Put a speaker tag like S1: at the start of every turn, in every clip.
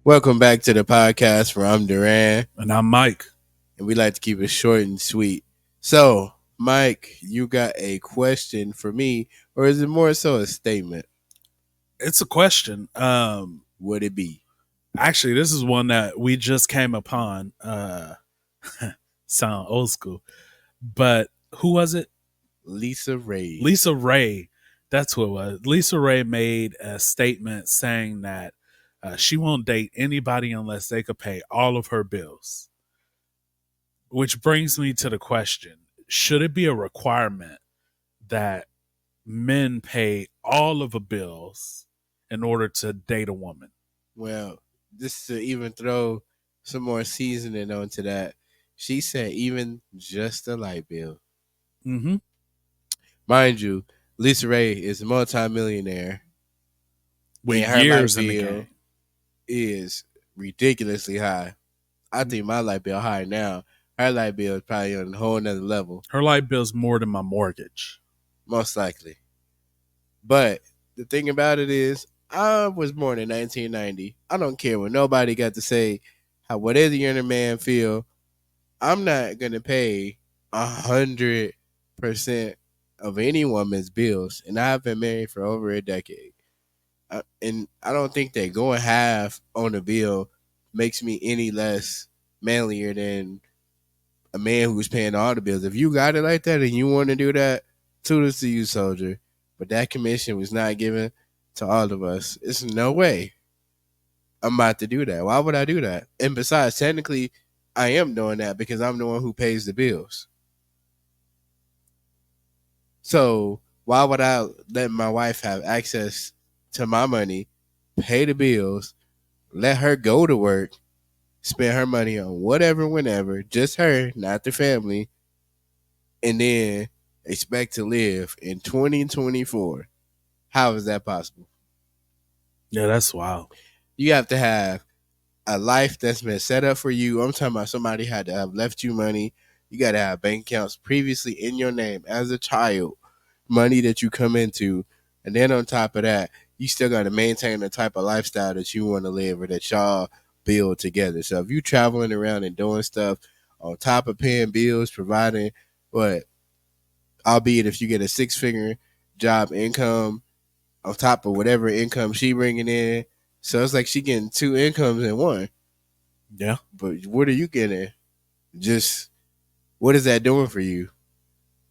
S1: Welcome back to the podcast where I'm Duran,
S2: And I'm Mike.
S1: and we like to keep it short and sweet. So, Mike, you got a question for me, or is it more so a statement?
S2: It's a question.
S1: Would it be?
S2: Actually, this is one that we just came upon. Sound old school. But who was it?
S1: Lisa Ray.
S2: Lisa Ray. That's who it was. Lisa Ray made a statement saying that she won't date anybody unless they could pay all of her bills. Which brings me to the question, should it be a requirement that men pay all of the bills in order to date a woman?
S1: Well, just to even throw some more seasoning onto that, she said even just a light bill.
S2: Mm-hmm.
S1: Mind you, Lisa Ray is a multimillionaire.
S2: With
S1: and her
S2: years
S1: light
S2: in the
S1: bill
S2: game.
S1: is ridiculously high. I think my light bill high now. Her light bill is probably on a whole nother level.
S2: Her light bill's more than my mortgage.
S1: Most likely. But the thing about it is, I was born in 1990. I don't care what nobody got to say. How whatever you're in a man feel, I'm not gonna pay 100% of any woman's bills, and I've been married for over a decade. And I don't think that going half on a bill makes me any less manlier than a man who's paying all the bills. If you got it like that and you want to do that, kudos to you, soldier. But that commission was not given to all of us. It's no way I'm about to do that. Why would I do that? And besides, technically, I am doing that because I'm the one who pays the bills. So why would I let my wife have access to my money, pay the bills, let her go to work, spend her money on whatever, whenever, just her, not the family, and then expect to live in 2024? How is that possible?
S2: Yeah, that's wild.
S1: You have to have a life that's been set up for you. I'm talking about somebody had to have left you money. You got to have bank accounts previously in your name as a child, money that you come into. And then on top of that, you still got to maintain the type of lifestyle that you want to live or that y'all build together. So if you traveling around and doing stuff on top of paying bills, providing what, albeit if you get a 6-figure job income on top of whatever income she bringing in, so it's like she getting two incomes in one.
S2: Yeah.
S1: But what are you getting? Just what is that doing for you?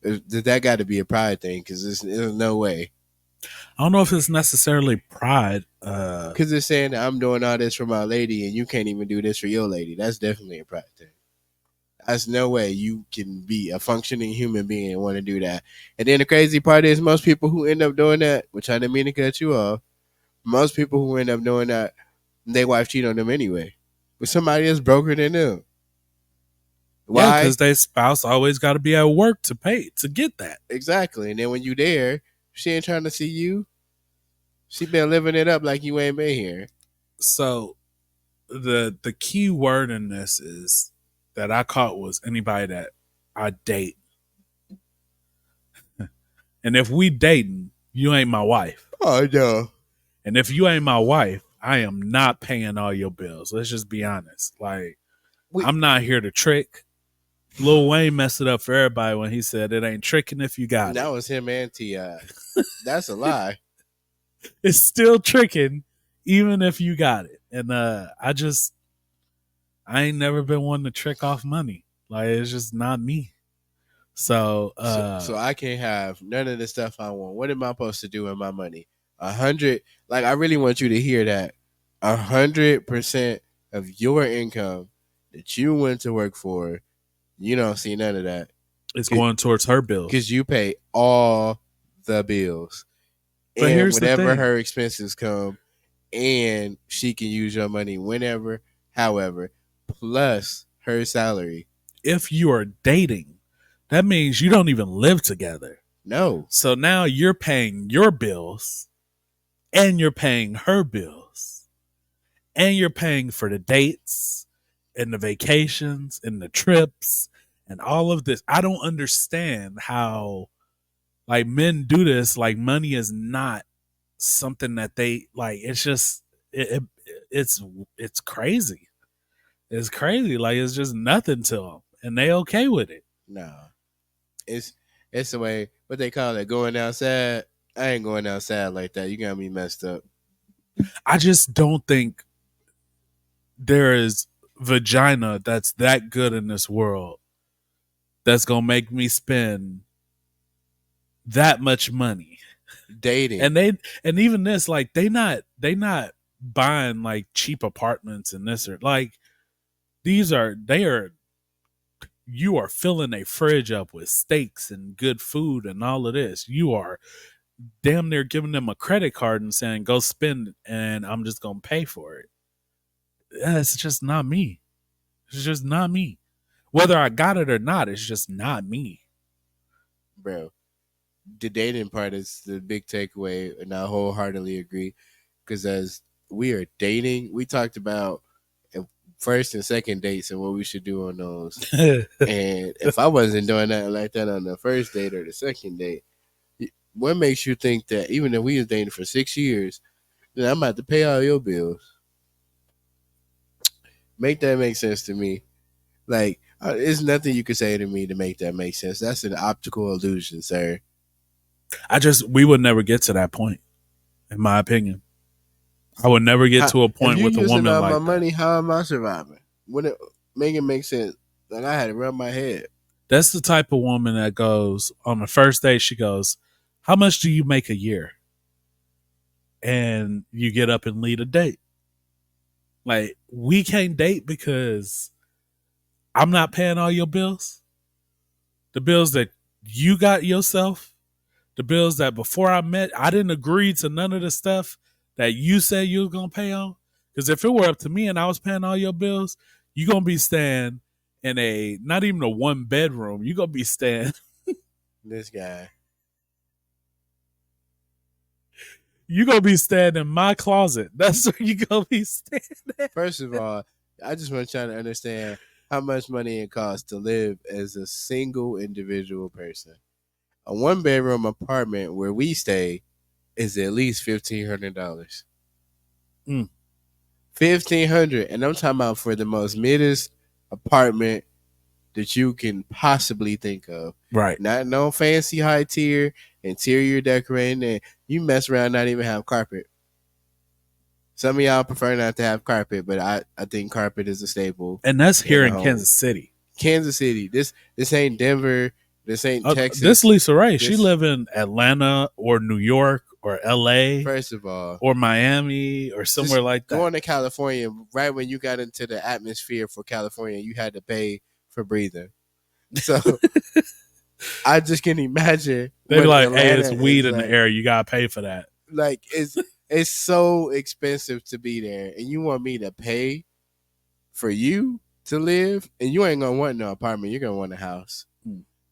S1: That got to be a pride thing because there's no way.
S2: I don't know if it's necessarily pride.
S1: Because they're saying that I'm doing all this for my lady and you can't even do this for your lady. That's definitely a pride thing. That's no way you can be a functioning human being and want to do that. And then the crazy part is most people who end up doing that, which I didn't mean to cut you off, most people who end up doing that, their wife cheat on them anyway. With somebody that's broker than them.
S2: Yeah,
S1: Why?
S2: because their spouse always got to be at work to pay to get that.
S1: Exactly. And then when you there, she ain't trying to see you. She been living it up like you ain't been here.
S2: So the key word in this is that I caught was anybody that I date. And if we dating, you ain't my wife.
S1: Oh no.
S2: And if you ain't my wife, I am not paying all your bills. Let's just be honest. Like, I'm not here to trick. Lil Wayne messed it up for everybody when he said it ain't tricking if you got it.
S1: That was him and T.I. That's a lie.
S2: It's still tricking even if you got it. And I ain't never been one to trick off money. Like, it's just not me. So
S1: I can't have none of the stuff I want. What am I supposed to do with my money? 100. Like, I really want you to hear that 100% of your income that you went to work for, you don't see none of that.
S2: It's going towards her bills
S1: because you pay all the bills.
S2: But
S1: and
S2: here's
S1: whenever
S2: the thing.
S1: her expenses come, and she can use your money whenever, however, plus her salary.
S2: If you are dating, that means you don't even live together.
S1: No.
S2: So now you're paying your bills, and you're paying her bills, and you're paying for the dates and the vacations and the trips and all of this. I don't understand how, like, men do this. Like, money is not something that they like. It's just it it's crazy. It's crazy. Like it's just nothing to them, and they okay with it.
S1: No, it's the way what they call it, going outside. I ain't going outside like that. You got me messed up.
S2: I just don't think there is vagina that's that good in this world that's gonna make me spend that much money.
S1: Dating.
S2: And even this, like they not buying like cheap apartments and this or like they are you are filling a fridge up with steaks and good food and all of this. You are damn near giving them a credit card and saying go spend it and I'm just gonna pay for it. That's just not me. It's just not me. Whether I got it or not, it's just not me.
S1: Bro, the dating part is the big takeaway, and I wholeheartedly agree. Because as we are dating, we talked about first and second dates and what we should do on those. And if I wasn't doing that like that on the first date or the second date, what makes you think that even if we was dating for 6 years, then I'm about to pay all your bills? Make that make sense to me. Like, there's nothing you could say to me to make that make sense. That's an optical illusion, sir.
S2: We would never get to that point, in my opinion. I would never get to a point with a woman like
S1: my
S2: that.
S1: Money, how am I surviving? When it make it make sense? Like I had to rub my head.
S2: That's the type of woman that goes on the first date. She goes, "How much do you make a year?" And you get up and lead a date. Like we can't date because I'm not paying all your bills. The bills that you got yourself, the bills that before I met, I didn't agree to none of the stuff that you said you was gonna pay on. Because if it were up to me and I was paying all your bills, you gonna be staying in a not even a 1-bedroom. You gonna be staying.
S1: This guy.
S2: You gonna be staying in my closet. That's where you gonna be staying at.
S1: First of all, I just want to try to understand how much money it costs to live as a single individual person. A 1-bedroom apartment where we stay is at least $1,500. $1,500, and I'm talking about for the most middest apartment that you can possibly think of.
S2: Right.
S1: Not no fancy high tier interior decorating, and you mess around not even have carpet. Some of y'all prefer not to have carpet, but I think carpet is a staple.
S2: And that's here in Kansas City.
S1: Kansas City. This ain't Denver. This ain't Texas.
S2: This Lisa Ray. She live in Atlanta or New York or LA.
S1: First of all.
S2: Or Miami or somewhere like that.
S1: Going to California, right when you got into the atmosphere for California, you had to pay for breathing. So I just can imagine.
S2: They be like, hey, it's weed in the air. You got to pay for that.
S1: Like, it's so expensive to be there. And you want me to pay for you to live? And you ain't going to want no apartment. You're going to want a house.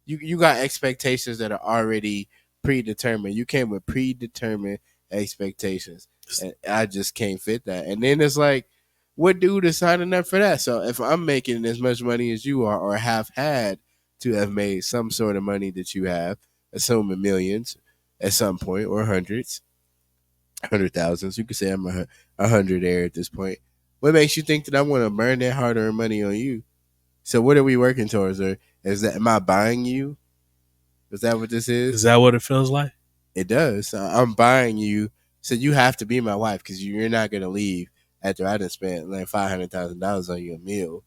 S1: You got expectations that are already predetermined. You came with predetermined expectations. And I just can't fit that. And then it's like, what dude is signing up for that? So if I'm making as much money as you are or have had to have made some sort of money that you have, assuming millions at some point or hundreds, 100,000s, you could say I'm a 100 at this point. What makes you think that I want to burn that hard-earned money on you? So what are we working towards? Or am I buying you? Is that what this is?
S2: Is that what it feels like?
S1: It does. I'm buying you, so you have to be my wife because you're not going to leave after I done spent like $500,000 on your meal.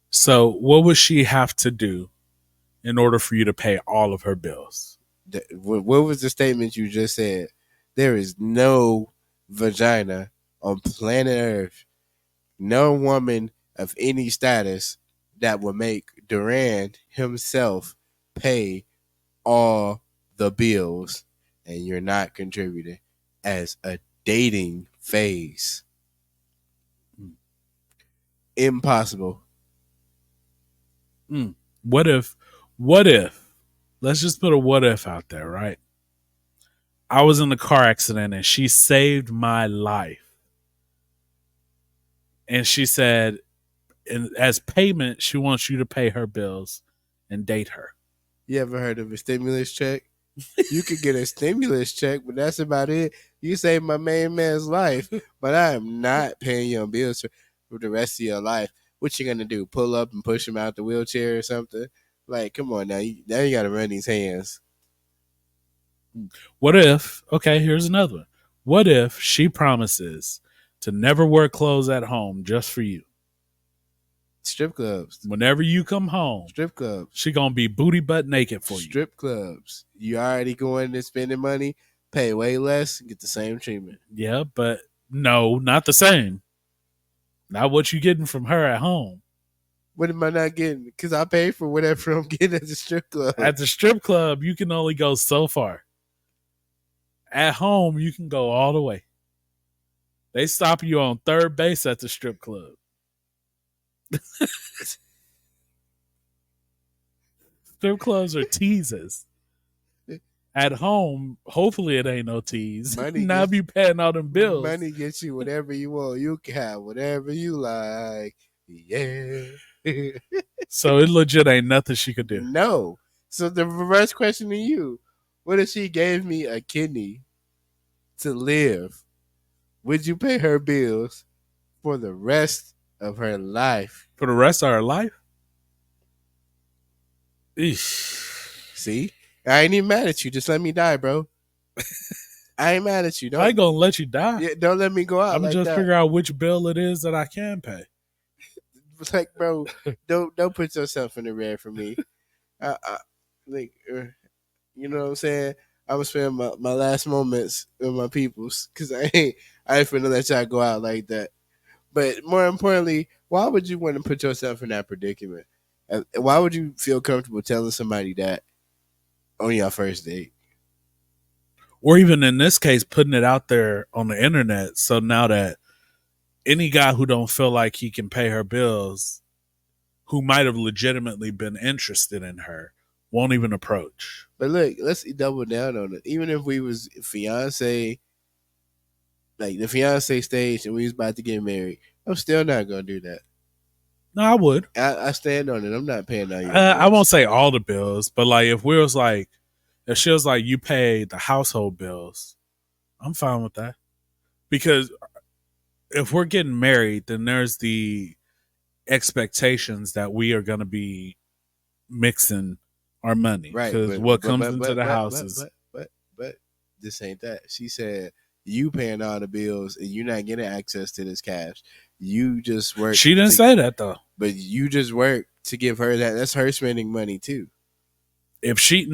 S2: So what would she have to do in order for you to pay all of her bills?
S1: What was the statement you just said? There is no vagina on planet Earth, no woman of any status that will make Durand himself pay all the bills, and you're not contributing as a dating phase. Impossible.
S2: What if, let's just put a what if out there, right? I was in a car accident and she saved my life. And she said, as payment, she wants you to pay her bills and date her.
S1: You ever heard of a stimulus check? You could get a stimulus check, but that's about it. You saved my main man's life, but I am not paying your bills for the rest of your life. What you gonna do? Pull up and push him out the wheelchair or something? Like, come on now. Now you gotta run these hands.
S2: What if, okay, here's another one. What if she promises to never wear clothes at home just for you?
S1: Strip clubs.
S2: Whenever you come home,
S1: Strip clubs.
S2: she gonna be booty butt naked for you.
S1: Strip clubs. You already going and spending money, pay way less, get the same treatment.
S2: Yeah, but no, not the same. Not what you getting from her at home.
S1: What am I not getting? Because I pay for whatever I'm getting at the strip club.
S2: At the strip club, you can only go so far. At home, you can go all the way. They stop you on third base at the strip club. Strip clubs are teases. At home, hopefully it ain't no tease.
S1: Money
S2: Now
S1: gets-
S2: be paying all them bills.
S1: Money gets you whatever you want. You can have whatever you like. Yeah.
S2: So it legit ain't nothing she could do.
S1: No. So the reverse question to you: what if she gave me a kidney to live? Would you pay her bills for the rest of her life?
S2: For the rest of her life? Eesh.
S1: See, I ain't even mad at you. Just let me die, bro. I ain't mad at you.
S2: I ain't gonna let you die.
S1: Yeah, don't let me go out.
S2: I'm
S1: like
S2: just
S1: that.
S2: figure out which bill it is that I can pay.
S1: Like, bro, don't put yourself in the red for me. Like, you know what I'm saying? I'm gonna spend my last moments with my peoples because I ain't finna let y'all go out like that. But more importantly, why would you want to put yourself in that predicament? Why would you feel comfortable telling somebody that on your first date?
S2: Or even in this case, putting it out there on the internet. So now that any guy who don't feel like he can pay her bills, who might have legitimately been interested in her, won't even approach.
S1: But look, let's double down on it. Even if we was fiance, like the fiance stage, and we was about to get married, I'm still not gonna do that.
S2: No, I would.
S1: I stand on it. I'm not paying all your
S2: I
S1: bills.
S2: won't say all the bills, but like if we was like, if she was like, you pay the household bills, I'm fine with that. Because if we're getting married, then there's the expectations that we are going to be mixing our money.
S1: Right.
S2: Because what comes into the house is.
S1: But this ain't that. She said you paying all the bills and you're not getting access to this cash. You just work.
S2: She didn't say that though.
S1: But you just work to give her that. That's her spending money too.
S2: If she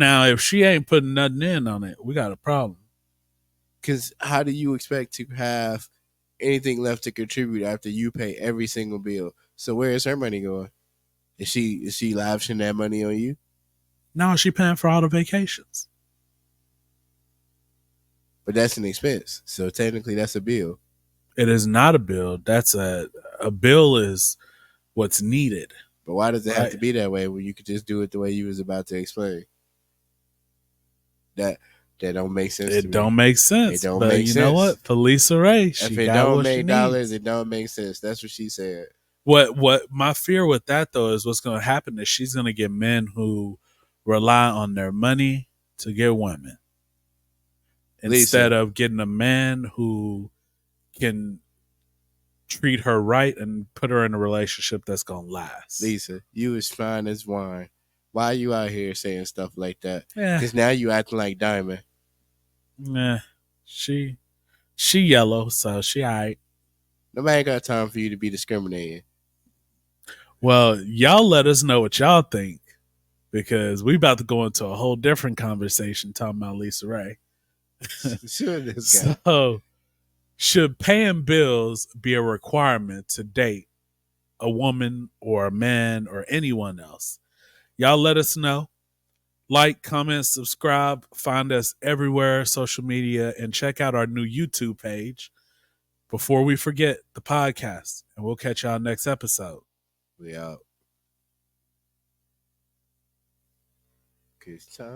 S2: ain't putting nothing in on it, we got a problem.
S1: Because how do you expect to have anything left to contribute after you pay every single bill? So where is her money going? Is she lavishing that money on you?
S2: No, she paying for all the vacations.
S1: But that's an expense. So technically that's a bill.
S2: It is not a bill. That's a bill is what's needed.
S1: But why does it have
S2: Right.
S1: to be that way when you could just do it the way you was about to explain? That don't make sense.
S2: It don't make sense.
S1: It don't
S2: but
S1: make
S2: you
S1: sense.
S2: know what? Felisa Ray, she
S1: If it
S2: got
S1: don't
S2: what she
S1: make dollars,
S2: needs.
S1: it don't make sense. That's what she said.
S2: What my fear with that though is what's going to happen is she's going to get men who rely on their money to get women instead of getting a man who can treat her right and put her in a relationship that's going to last.
S1: Lisa, you is fine as wine. Why are you out here saying stuff like that?
S2: Yeah,
S1: Because now you acting like Diamond.
S2: nah, she yellow, so she alright.
S1: Nobody got time for you to be discriminating.
S2: Well, y'all let us know what y'all think because we about to go into a whole different conversation talking about Lisa Ray.
S1: Sure, this guy.
S2: So, should paying bills be a requirement to date a woman or a man or anyone else? Y'all let us know. Like, comment, subscribe. Find us everywhere, social media, and check out our new YouTube page before we forget the podcast. And we'll catch y'all next episode.
S1: We out. 'Cause time.